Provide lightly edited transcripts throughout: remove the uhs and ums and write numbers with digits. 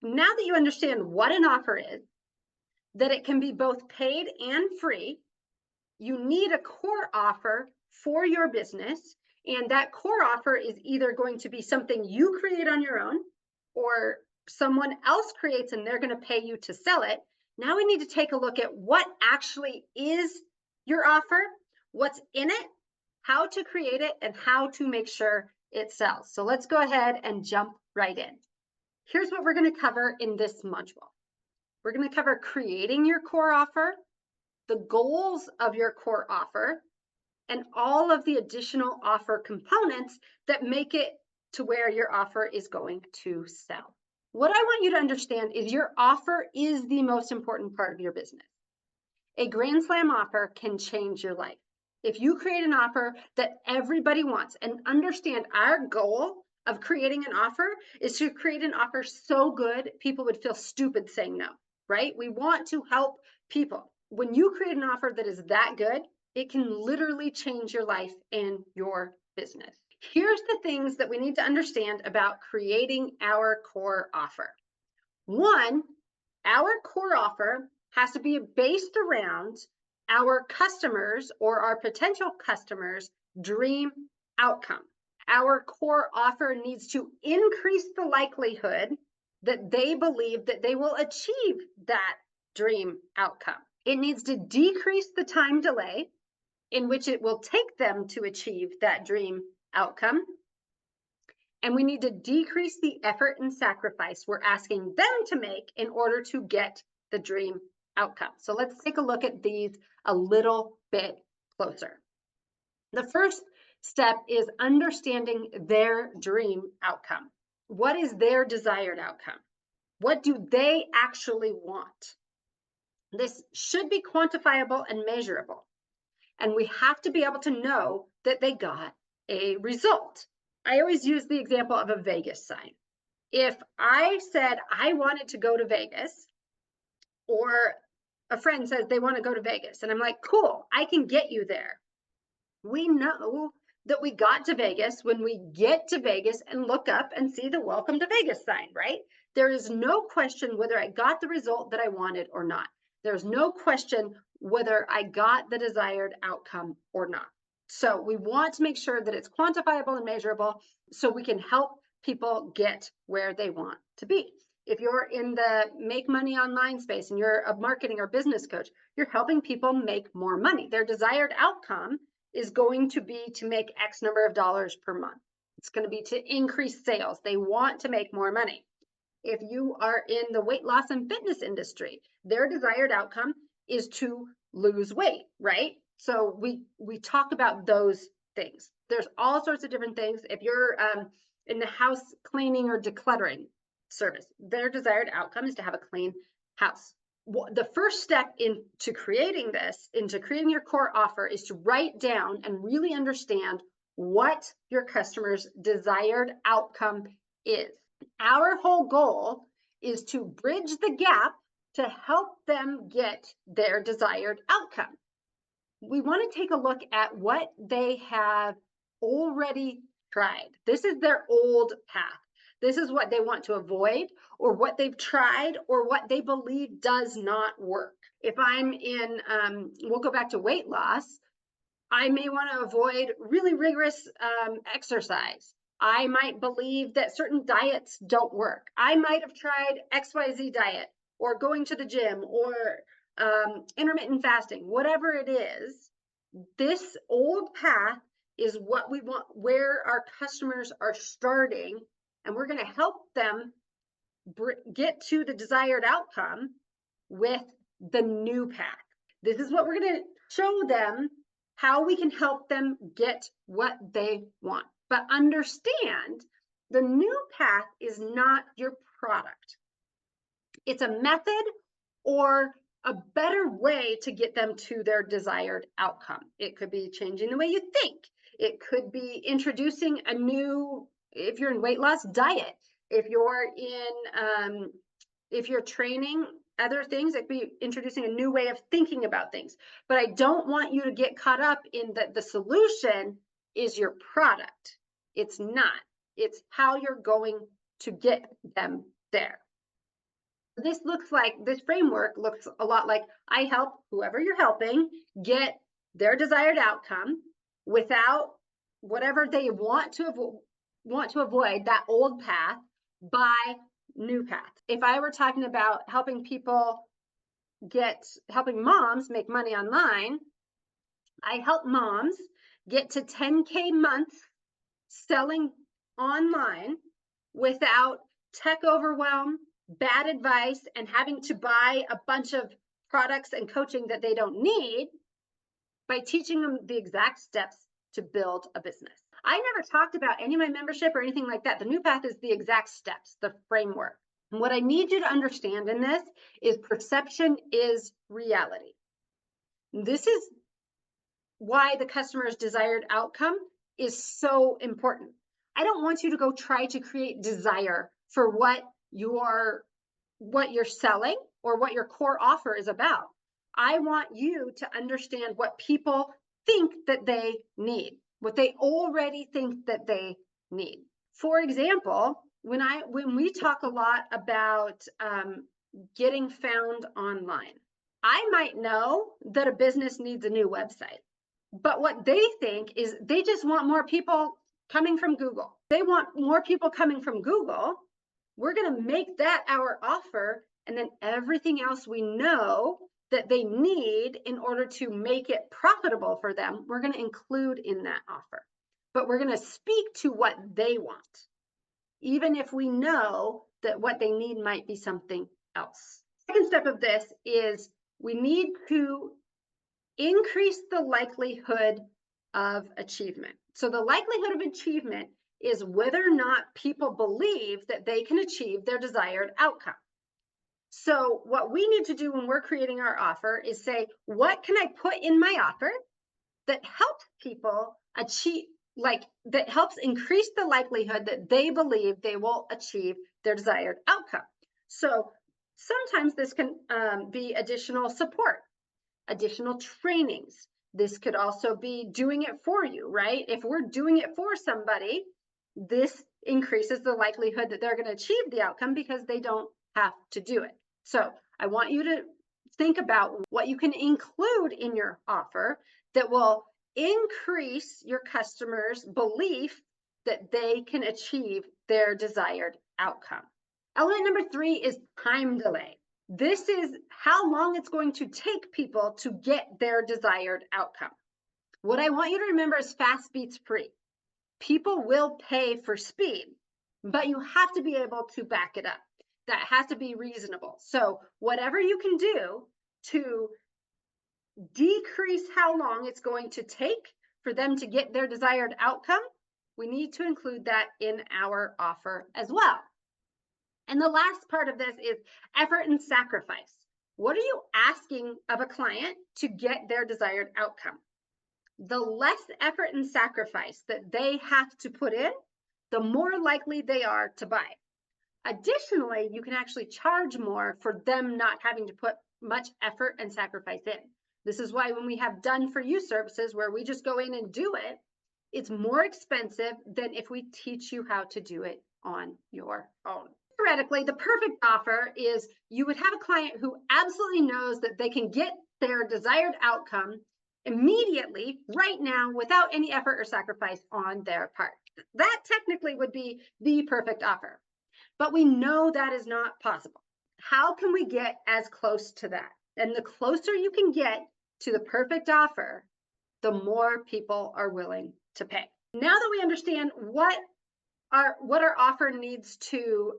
Now that you understand what an offer is, that it can be both paid and free, you need a core offer for your business. And that core offer is either going to be something you create on your own or someone else creates and they're going to pay you to sell it. Now we need to take a look at what actually is your offer, what's in it, how to create it, and how to make sure it sells. So let's go ahead and jump right in. Here's what we're going to cover in this module. We're going to cover creating your core offer, the goals of your core offer, and all of the additional offer components that make it to where your offer is going to sell. What I want you to understand is your offer is the most important part of your business. A grand slam offer can change your life. If you create an offer that everybody wants, and understand our goal of creating an offer is to create an offer so good people would feel stupid saying no, right? We want to help people. When you create an offer that is that good, it can literally change your life and your business. Here's the things that we need to understand about creating our core offer. One, our core offer has to be based around our customers or our potential customers' dream outcome. Our core offer needs to increase the likelihood that they believe that they will achieve that dream outcome. It needs to decrease the time delay in which it will take them to achieve that dream outcome. And we need to decrease the effort and sacrifice we're asking them to make in order to get the dream outcome. So let's take a look at these a little bit closer. The first step is understanding their dream outcome. What is their desired outcome? What do they actually want? This should be quantifiable and measurable. And we have to be able to know that they got a result. I always use the example of a Vegas sign. If I said I wanted to go to Vegas, or a friend says they want to go to Vegas, and I'm like, cool, I can get you there. We know that we got to Vegas when we get to Vegas and look up and see the welcome to Vegas sign, right? There is no question whether I got the result that I wanted or not. There's no question whether I got the desired outcome or not. So we want to make sure that it's quantifiable and measurable so we can help people get where they want to be. If you're in the make money online space and you're a marketing or business coach, you're helping people make more money. Their desired outcome is going to be to make X number of dollars per month. It's going to be to increase sales. They want to make more money. If you are in the weight loss and fitness industry, their desired outcome is to lose weight, right? So we talk about those things. There's all sorts of different things. If you're in the house cleaning or decluttering service, their desired outcome is to have a clean house. The first step into creating this, into creating your core offer, is to write down and really understand what your customer's desired outcome is. Our whole goal is to bridge the gap to help them get their desired outcome. We want to take a look at what they have already tried. This is their old path. This is what they want to avoid, or what they've tried, or what they believe does not work. If I'm in, we'll go back to weight loss, I may want to avoid really rigorous exercise. I might believe that certain diets don't work. I might have tried XYZ diet, or going to the gym, or intermittent fasting, whatever it is. This old path is what we want, where our customers are starting, and we're going to help them get to the desired outcome with the new path. This is what we're going to show them, how we can help them get what they want. But understand, the new path is not your product. It's a method or a better way to get them to their desired outcome. It could be changing the way you think. It could be introducing a new, if you're in weight loss, diet. If you're in, if you're training other things, it could be introducing a new way of thinking about things. But I don't want you to get caught up in that the solution is your product. It's not. It's how you're going to get them there. This framework looks a lot like I help whoever you're helping get their desired outcome without whatever they want to avoid, that old path, by new path. If I were talking about helping moms make money online, I help moms get to 10K months selling online without tech overwhelm, bad advice, and having to buy a bunch of products and coaching that they don't need, by teaching them the exact steps to build a business. I never talked about any of my membership or anything like that. The new path is the exact steps, the framework. And what I need you to understand in this is perception is reality. This is why the customer's desired outcome is so important. I don't want you to go try to create desire for what you're selling or what your core offer is about. I want you to understand what people think that they need, what they already think that they need. For example, when we talk a lot about getting found online, I might know that a business needs a new website, but what they think is they just want more people coming from Google. They want more people coming from Google. We're going to make that our offer, and then everything else we know that they need in order to make it profitable for them, we're going to include in that offer. But we're going to speak to what they want, even if we know that what they need might be something else. Second step of this is we need to increase the likelihood of achievement. So the likelihood of achievement is whether or not people believe that they can achieve their desired outcome. So what we need to do when we're creating our offer is say, what can I put in my offer that helps people achieve, that helps increase the likelihood that they believe they will achieve their desired outcome. So sometimes this can be additional support, additional trainings. This could also be doing it for you, right? If we're doing it for somebody, this increases the likelihood that they're going to achieve the outcome because they don't have to do it. So I want you to think about what you can include in your offer that will increase your customers' belief that they can achieve their desired outcome. Element number 3 is time delay. This is how long it's going to take people to get their desired outcome. What I want you to remember is fast beats free. People will pay for speed, but you have to be able to back it up. That has to be reasonable. So whatever you can do to decrease how long it's going to take for them to get their desired outcome, we need to include that in our offer as well. And the last part of this is effort and sacrifice. What are you asking of a client to get their desired outcome? The less effort and sacrifice that they have to put in, the more likely they are to buy. Additionally, you can actually charge more for them not having to put much effort and sacrifice in. This is why when we have done for you services where we just go in and do it, it's more expensive than if we teach you how to do it on your own. Theoretically, the perfect offer is you would have a client who absolutely knows that they can get their desired outcome immediately, right now, without any effort or sacrifice on their part. That technically would be the perfect offer, but we know that is not possible. How can we get as close to that? And the closer you can get to the perfect offer, the more people are willing to pay. Now that we understand what our offer needs to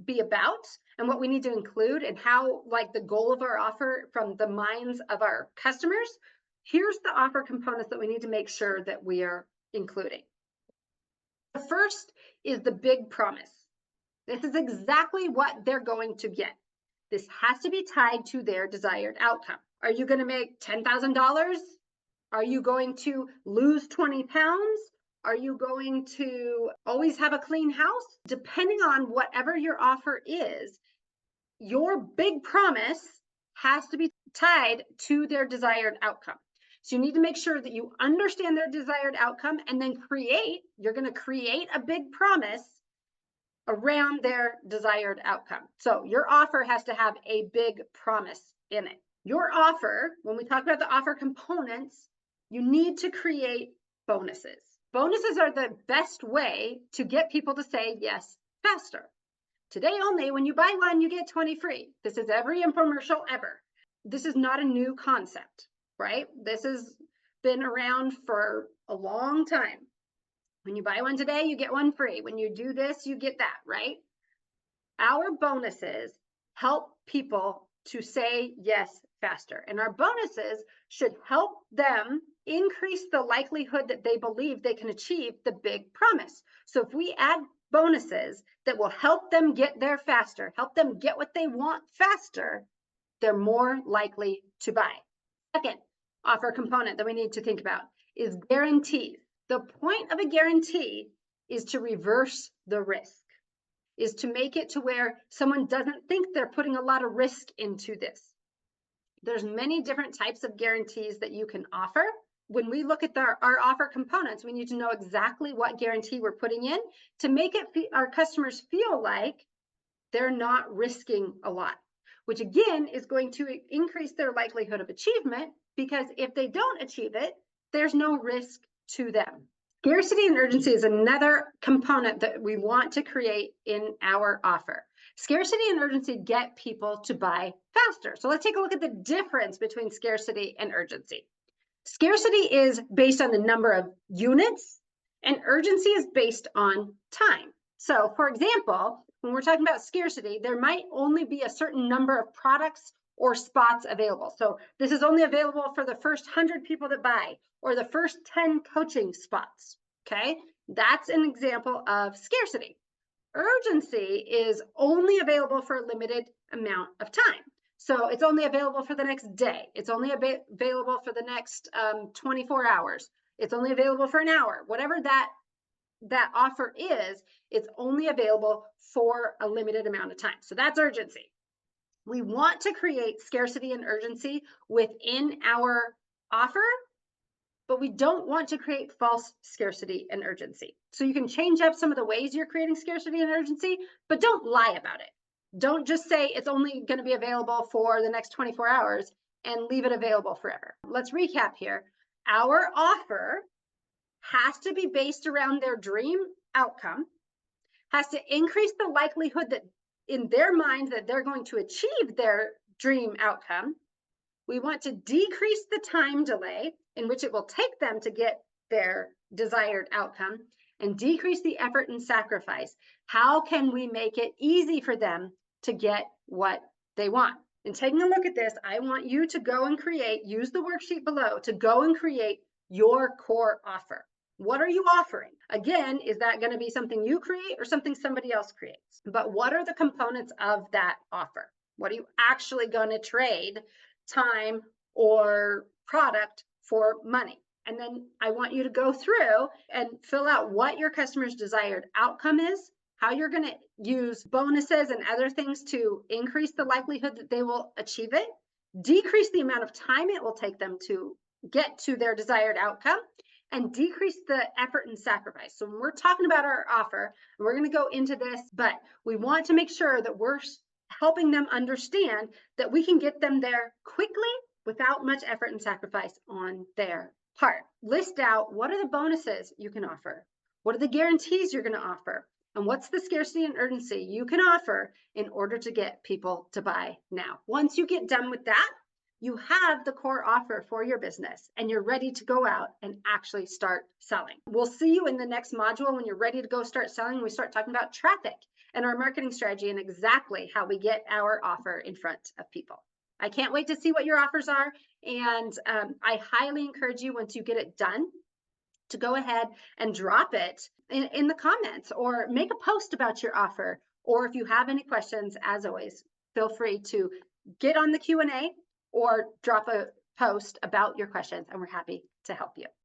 be about and what we need to include and how, the goal of our offer from the minds of our customers, here's the offer components that we need to make sure that we are including. The first is the big promise. This is exactly what they're going to get. This has to be tied to their desired outcome. Are you going to make $10,000? Are you going to lose 20 pounds? Are you going to always have a clean house? Depending on whatever your offer is, your big promise has to be tied to their desired outcome. So you need to make sure that you understand their desired outcome and then you're going to create a big promise around their desired outcome. So your offer has to have a big promise in it. Your offer, when we talk about the offer components, you need to create bonuses. Bonuses are the best way to get people to say yes faster. Today only, when you buy one, you get 20 free. This is every infomercial ever. This is not a new concept, right? This has been around for a long time. When you buy one today, you get one free. When you do this, you get that, right? Our bonuses help people to say yes faster. And our bonuses should help them increase the likelihood that they believe they can achieve the big promise. So if we add bonuses that will help them get there faster, help them get what they want faster, they're more likely to buy. Second offer component that we need to think about is guarantees. The point of a guarantee is to reverse the risk, is to make it to where someone doesn't think they're putting a lot of risk into this. There's many different types of guarantees that you can offer. When we look at our offer components, we need to know exactly what guarantee we're putting in to make it our customers feel like they're not risking a lot, which again is going to increase their likelihood of achievement, because if they don't achieve it, there's no risk to them. Scarcity and urgency is another component that we want to create in our offer. Scarcity and urgency get people to buy faster. So let's take a look at the difference between scarcity and urgency. Scarcity is based on the number of units, and urgency is based on time. So for example, when we're talking about scarcity, there might only be a certain number of products or spots available. So this is only available for the first 100 people that buy, or the first 10 coaching spots, okay? That's an example of scarcity. Urgency is only available for a limited amount of time. So it's only available for the next day. It's only available for the next 24 hours. It's only available for an hour. Whatever that offer is, it's only available for a limited amount of time. So that's urgency. We want to create scarcity and urgency within our offer, but we don't want to create false scarcity and urgency. So you can change up some of the ways you're creating scarcity and urgency, but don't lie about it. Don't just say it's only going to be available for the next 24 hours and leave it available forever. Let's recap here. Our offer has to be based around their dream outcome, has to increase the likelihood that in their mind that they're going to achieve their dream outcome. We want to decrease the time delay in which it will take them to get their desired outcome, and decrease the effort and sacrifice. How can we make it easy for them to get what they want? And taking a look at this, I want you to go and use the worksheet below to go and create your core offer. What are you offering? Again, is that going to be something you create or something somebody else creates? But what are the components of that offer? What are you actually going to trade time or product for money? And then I want you to go through and fill out what your customer's desired outcome is, how you're going to use bonuses and other things to increase the likelihood that they will achieve it, decrease the amount of time it will take them to get to their desired outcome, and decrease the effort and sacrifice. So when we're talking about our offer, and we're going to go into this, but we want to make sure that we're helping them understand that we can get them there quickly without much effort and sacrifice on their part. List out what are the bonuses you can offer, what are the guarantees you're going to offer, and what's the scarcity and urgency you can offer in order to get people to buy now. Once you get done with that, you have the core offer for your business and you're ready to go out and actually start selling. We'll see you in the next module when you're ready to go start selling. We start talking about traffic and our marketing strategy and exactly how we get our offer in front of people. I can't wait to see what your offers are. And I highly encourage you, once you get it done, to go ahead and drop it in the comments or make a post about your offer. Or if you have any questions, as always, feel free to get on the Q&A or drop a post about your questions, and we're happy to help you.